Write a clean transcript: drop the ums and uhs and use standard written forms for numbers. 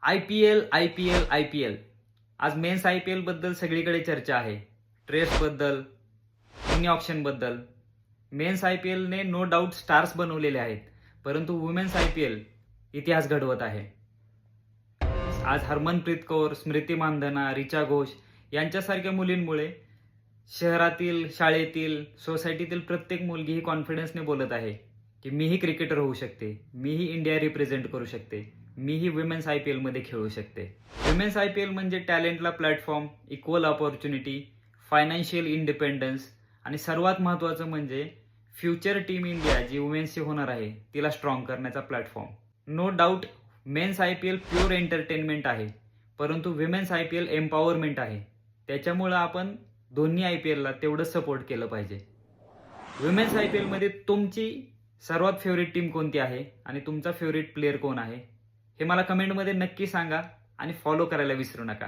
IPL आज men's IPL बद्दल सगळीकडे चर्चा आहे. ट्रेस बद्दल, मिनी ऑप्शन बद्दल. मेन्स IPL ने नो डाऊट स्टार्स बनवलेले आहेत, परंतु वुमेन्स IPL इतिहास घडवत आहे. आज हरमनप्रीत कौर, स्मृती मानधना, रिचा घोष यांच्यासारख्या मुलींमुळे शहरातील, शाळेतील, सोसायटीतील प्रत्येक मुलगी ही कॉन्फिडन्सने बोलत आहे की मीही क्रिकेटर होऊ शकते, मीही इंडिया रिप्रेझेंट करू शकते, मीही विमेन्स IPL मध्ये खेळू शकते. विमेन्स IPL म्हणजे टॅलेंटला platform, equal opportunity, financial independence आणि सर्वात महत्त्वाचं म्हणजे फ्युचर टीम इंडिया जी वुमेन्सची होणार आहे तिला स्ट्रॉंग करण्याचा platform. No doubt men's IPL pure entertainment आहे, परंतु विमेन्स IPL एम्पॉवरमेंट आहे. त्याच्यामुळं आपण दोन्ही IPLला तेवढंच सपोर्ट केलं पाहिजे. विमेन्स IPL मध्ये तुमची सर्वात फेवरेट टीम कोणती आहे आणि तुमचा फेवरेट प्लेअर कोण आहे हे मला कमेंटमध्ये नक्की सांगा आणि फॉलो करायला विसरू नका.